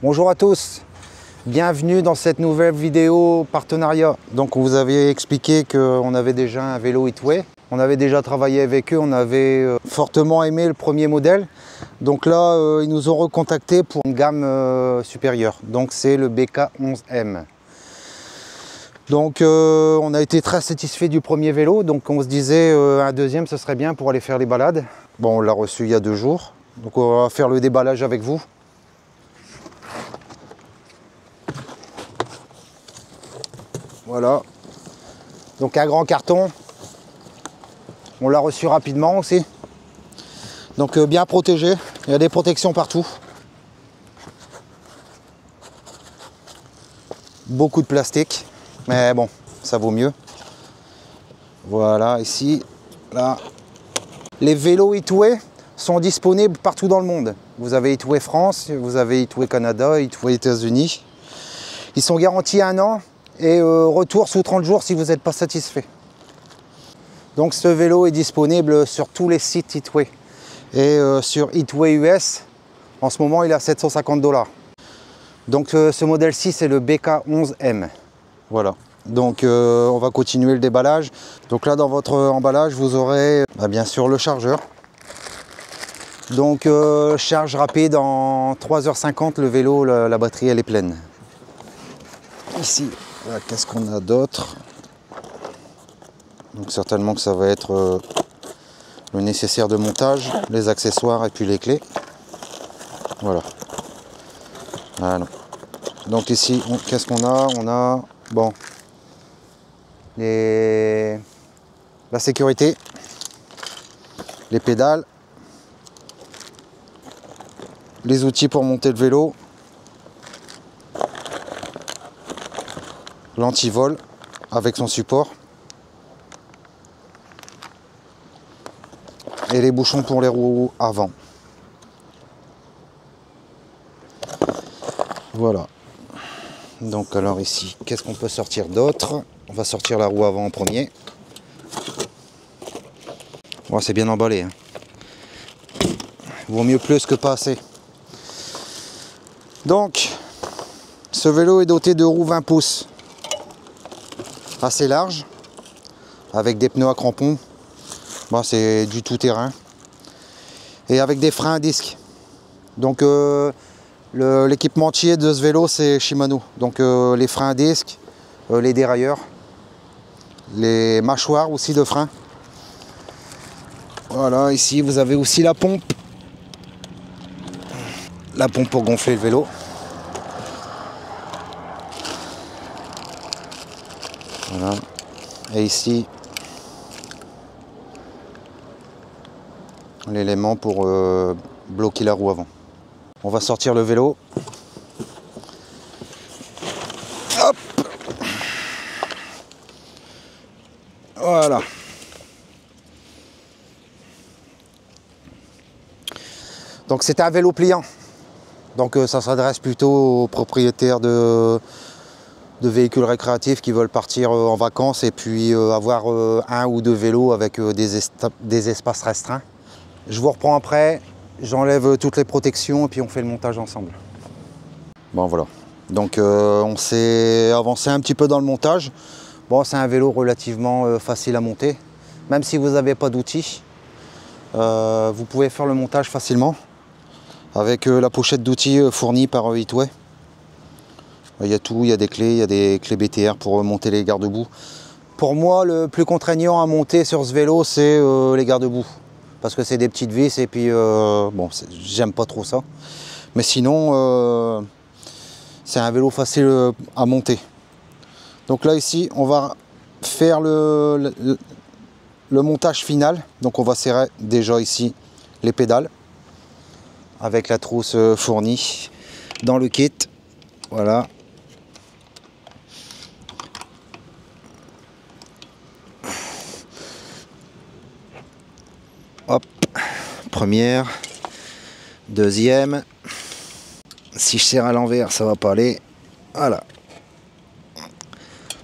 Bonjour à tous, bienvenue dans cette nouvelle vidéo partenariat. Donc on vous avait expliqué qu'on avait déjà un vélo Hitway. On avait déjà travaillé avec eux, on avait fortement aimé le premier modèle. Donc là, ils nous ont recontacté pour une gamme supérieure. Donc c'est le BK11M. Donc on a été très satisfait du premier vélo. Donc on se disait un deuxième, ce serait bien pour aller faire les balades. Bon, on l'a reçu il y a 2 jours. Donc on va faire le déballage avec vous. Voilà. Donc un grand carton. On l'a reçu rapidement aussi. Donc bien protégé. Il y a des protections partout. Beaucoup de plastique. Mais bon, ça vaut mieux. Voilà, ici, là. Les vélos Hitway sont disponibles partout dans le monde. Vous avez Hitway France, vous avez Hitway Canada, Hitway États-Unis. Ils sont garantis 1 an et retour sous 30 jours si vous n'êtes pas satisfait. Donc ce vélo est disponible sur tous les sites Hitway. Et sur Hitway US, en ce moment il est à 750 $. Donc ce modèle-ci c'est le BK11M. Voilà. Donc on va continuer le déballage. Donc là dans votre emballage vous aurez bien sûr le chargeur. Donc charge rapide en 3h50 le vélo, la batterie elle est pleine. Ici, qu'est-ce qu'on a d'autre? Donc certainement que ça va être le nécessaire de montage, les accessoires et puis les clés. Voilà. Voilà. Donc ici, qu'est-ce qu'on a? On a bon la sécurité, les pédales, les outils pour monter le vélo, l'antivol avec son support et les bouchons pour les roues avant. Voilà. Donc alors ici, qu'est-ce qu'on peut sortir d'autre? On va sortir la roue avant en premier. Bon, c'est bien emballé, hein. Vaut mieux plus que pas assez. Donc, ce vélo est doté de roues 20 pouces. Assez large, avec des pneus à crampons. Bon, c'est du tout-terrain. Et avec des freins à disque. Donc l'équipementier de ce vélo c'est Shimano. Donc les freins à disque, les dérailleurs, les mâchoires aussi de frein. Voilà, ici vous avez aussi la pompe. La pompe pour gonfler le vélo. Voilà. Et ici l'élément pour bloquer la roue avant. On va sortir le vélo. Hop. Voilà. Donc c'est un vélo pliant. Donc ça s'adresse plutôt aux propriétaires de véhicules récréatifs qui veulent partir en vacances et puis avoir 1 ou 2 vélos avec des espaces restreints. Je vous reprends après, j'enlève toutes les protections et puis on fait le montage ensemble. Bon voilà, donc on s'est avancé un petit peu dans le montage. Bon, c'est un vélo relativement facile à monter. Même si vous n'avez pas d'outils, vous pouvez faire le montage facilement avec la pochette d'outils fournie par Hitway. Il y a tout, il y a des clés BTR pour monter les garde-boue. Pour moi, le plus contraignant à monter sur ce vélo, c'est les garde-boue. Parce que c'est des petites vis et puis bon, j'aime pas trop ça. Mais sinon, c'est un vélo facile à monter. Donc là ici, on va faire le montage final. Donc on va serrer déjà ici les pédales avec la trousse fournie dans le kit. Voilà. Hop, première, deuxième. Si je serre à l'envers, ça va pas aller. Voilà.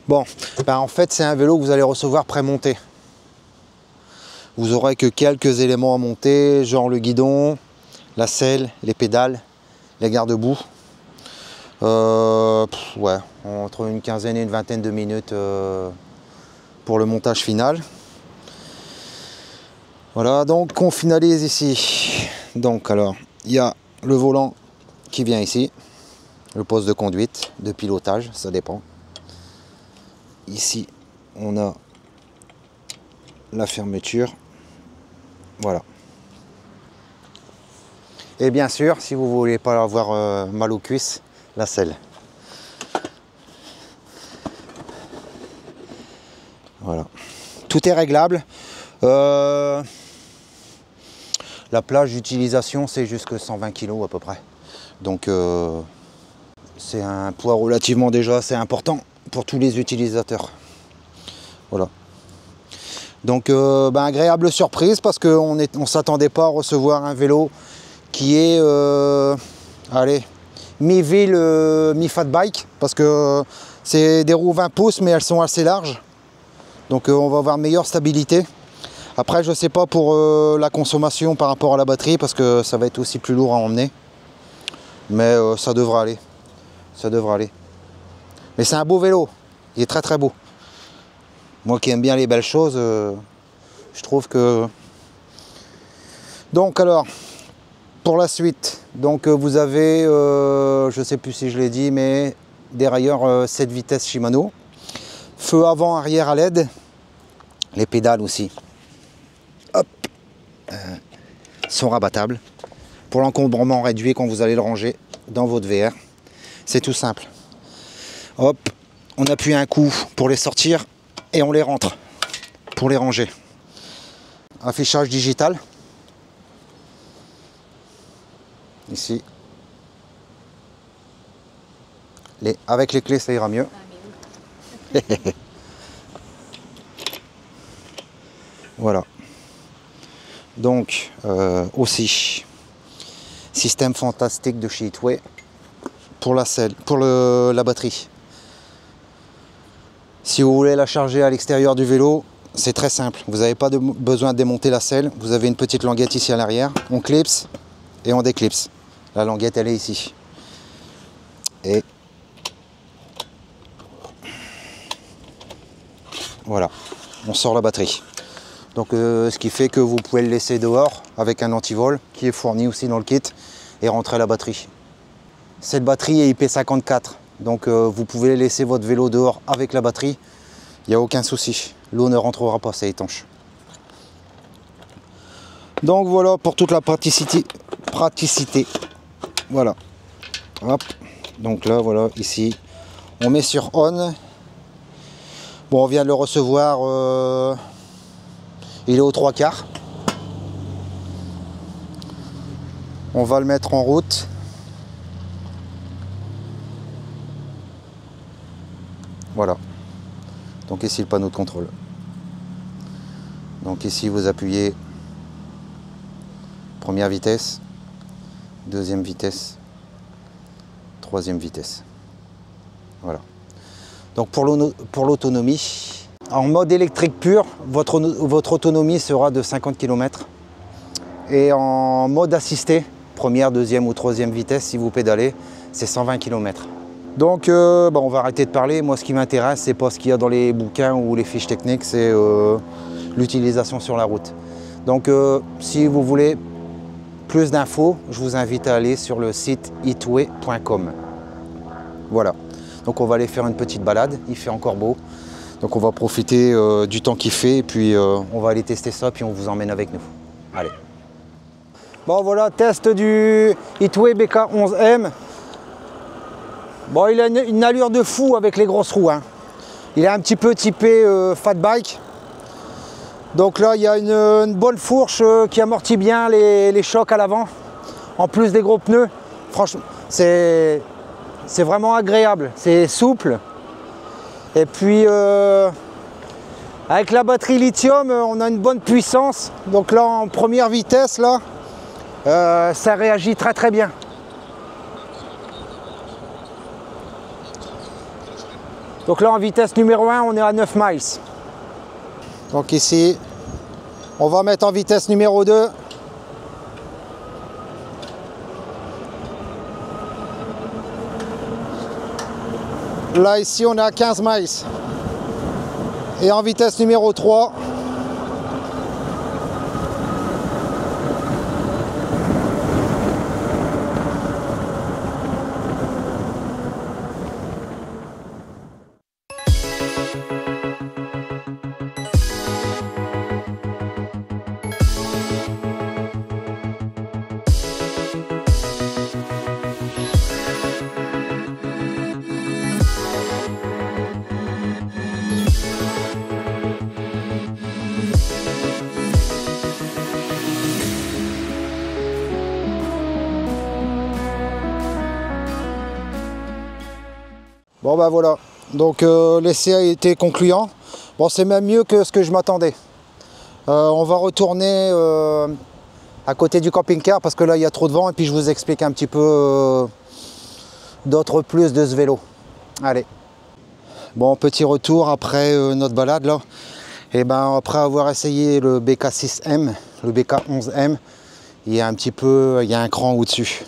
Bon, en fait, c'est un vélo que vous allez recevoir pré-monté. Vous aurez que quelques éléments à monter, genre le guidon, la selle, les pédales, les garde-boue. Ouais, entre une quinzaine et une vingtaine de minutes pour le montage final. Voilà, donc on finalise ici. Donc alors, il y a le volant qui vient ici, le poste de conduite, de pilotage, ça dépend. Ici, on a la fermeture. Voilà. Et bien sûr, si vous ne voulez pas avoir mal aux cuisses, la selle. Voilà. Tout est réglable. La plage d'utilisation, c'est jusque 120 kg à peu près. Donc c'est un poids relativement déjà assez important pour tous les utilisateurs. Voilà. Donc agréable surprise parce qu'on ne s'attendait pas à recevoir un vélo qui est allez, mi-ville, mi-fat bike, parce que c'est des roues 20 pouces mais elles sont assez larges. Donc on va avoir meilleure stabilité. Après je ne sais pas pour la consommation par rapport à la batterie parce que ça va être aussi plus lourd à emmener. Mais ça devrait aller. Ça devrait aller. Mais c'est un beau vélo. Il est très très beau. Moi qui aime bien les belles choses, je trouve que... Donc alors, pour la suite, donc vous avez, je ne sais plus si je l'ai dit, mais dérailleur 7 vitesses Shimano. Feu avant, arrière à LED. Les pédales aussi. Hop, sont rabattables. Pour l'encombrement réduit quand vous allez le ranger dans votre VR. C'est tout simple. Hop, on appuie un coup pour les sortir et on les rentre pour les ranger. Affichage digital. Ici. Avec les clés, ça ira mieux. Voilà. Donc, aussi, système fantastique de chez Hitway pour la selle, pour la batterie. Si vous voulez la charger à l'extérieur du vélo, c'est très simple. Vous n'avez pas besoin de démonter la selle. Vous avez une petite languette ici à l'arrière. On clipse et on déclipse. La languette, elle est ici. Et voilà, on sort la batterie. Donc ce qui fait que vous pouvez le laisser dehors avec un antivol qui est fourni aussi dans le kit et rentrer la batterie. Cette batterie est IP54, donc vous pouvez laisser votre vélo dehors avec la batterie, il n'y a aucun souci. L'eau ne rentrera pas, c'est étanche. Donc voilà pour toute la praticité. Voilà. Hop. Donc là, voilà, ici, on met sur on. Bon, on vient de le recevoir, il est aux 3/4. On va le mettre en route. Voilà. Donc ici le panneau de contrôle. Donc ici vous appuyez première vitesse, deuxième vitesse, troisième vitesse. Voilà. Donc pour l'autonomie, en mode électrique pur, votre autonomie sera de 50 km. Et en mode assisté, première, deuxième ou troisième vitesse, si vous pédalez, c'est 120 km. Donc on va arrêter de parler. Moi ce qui m'intéresse, c'est pas ce qu'il y a dans les bouquins ou les fiches techniques, c'est l'utilisation sur la route. Donc si vous voulez plus d'infos, je vous invite à aller sur le site hitway.com. Voilà. Donc on va aller faire une petite balade, il fait encore beau. Donc on va profiter du temps qu'il fait et puis on va aller tester ça puis on vous emmène avec nous. Allez. Bon voilà, test du Hitway BK11M. Bon, il a une allure de fou avec les grosses roues, hein. Il est un petit peu typé fat bike. Donc là, il y a une bonne fourche qui amortit bien les chocs à l'avant. En plus des gros pneus. Franchement, c'est vraiment agréable. C'est souple. Et puis, avec la batterie lithium, on a une bonne puissance. Donc là, en première vitesse, là, ça réagit très très bien. Donc là en vitesse numéro 1, on est à 9 miles. Donc ici, on va mettre en vitesse numéro 2. Là ici on est à 15 miles. Et en vitesse numéro 3. Bon bah voilà, donc l'essai a été concluant. Bon, c'est même mieux que ce que je m'attendais. On va retourner à côté du camping-car parce que là il y a trop de vent et puis je vous explique un petit peu d'autres plus de ce vélo. Allez. Bon, petit retour après notre balade là. Et ben après avoir essayé le BK6M, le BK11M, il y a un cran au-dessus.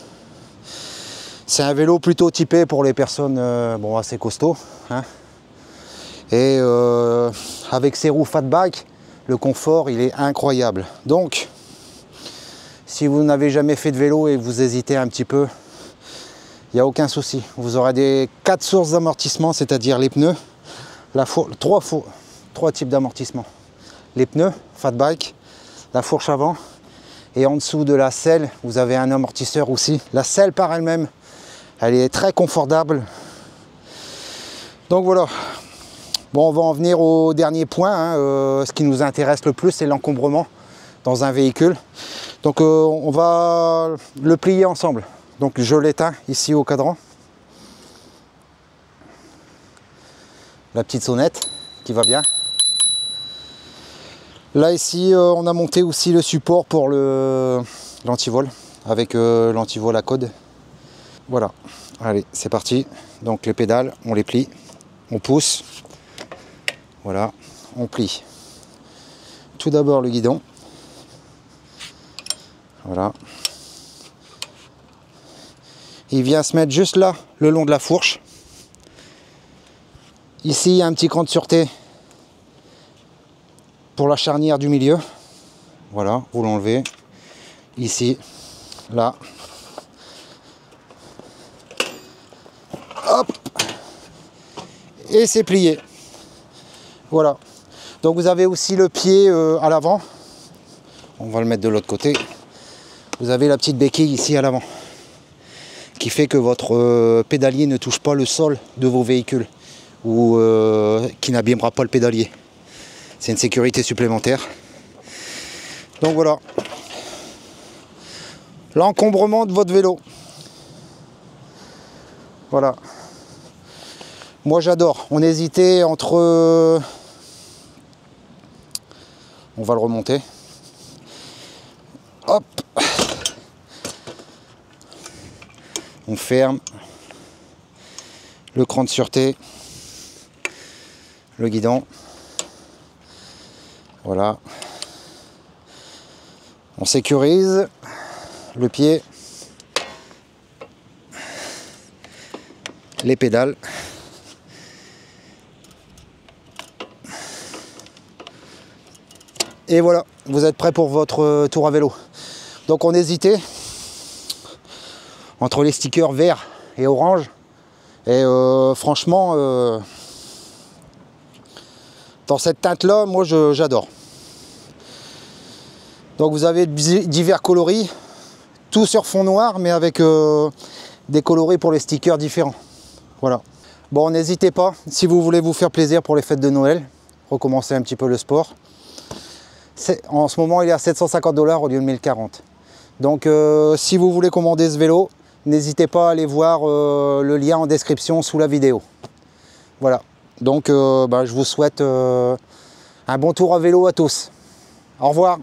C'est un vélo plutôt typé pour les personnes bon, assez costauds. Hein. Et avec ses roues fatback, le confort il est incroyable. Donc, si vous n'avez jamais fait de vélo et vous hésitez un petit peu, il n'y a aucun souci. Vous aurez des 4 sources d'amortissement, c'est-à-dire les pneus, trois types d'amortissement. Les pneus, fatback, la fourche avant, et en dessous de la selle, vous avez un amortisseur aussi. La selle par elle-même, elle est très confortable. Donc voilà. Bon, on va en venir au dernier point. Hein. Ce qui nous intéresse le plus, c'est l'encombrement dans un véhicule. Donc on va le plier ensemble. Donc je l'éteins ici au cadran. La petite sonnette qui va bien. Là ici, on a monté aussi le support pour l'antivol avec l'antivol à code. Voilà, allez, c'est parti. Donc les pédales, on les plie, on pousse, voilà, on plie. Tout d'abord le guidon, voilà. Il vient se mettre juste là, le long de la fourche. Ici, il y a un petit cran de sûreté pour la charnière du milieu. Voilà, vous l'enlevez. Ici, là. Hop, et c'est plié. Voilà. Donc vous avez aussi le pied à l'avant. On va le mettre de l'autre côté. Vous avez la petite béquille ici à l'avant, qui fait que votre pédalier ne touche pas le sol de vos véhicules ou qui n'abîmera pas le pédalier. C'est une sécurité supplémentaire. Donc voilà. L'encombrement de votre vélo. Voilà. Moi j'adore. On hésitait entre... On va le remonter. Hop. On ferme. Le cran de sûreté. Le guidon. Voilà. On sécurise le pied. Les pédales. Et voilà, vous êtes prêt pour votre tour à vélo. Donc on hésitait entre les stickers verts et orange. Et franchement, dans cette teinte-là, moi j'adore. Donc vous avez divers coloris, tout sur fond noir, mais avec des coloris pour les stickers différents. Voilà. Bon, n'hésitez pas, si vous voulez vous faire plaisir pour les fêtes de Noël, recommencer un petit peu le sport. En ce moment, il est à 750 $ au lieu de 1040. Donc, si vous voulez commander ce vélo, n'hésitez pas à aller voir le lien en description sous la vidéo. Voilà. Donc, je vous souhaite un bon tour à vélo à tous. Au revoir.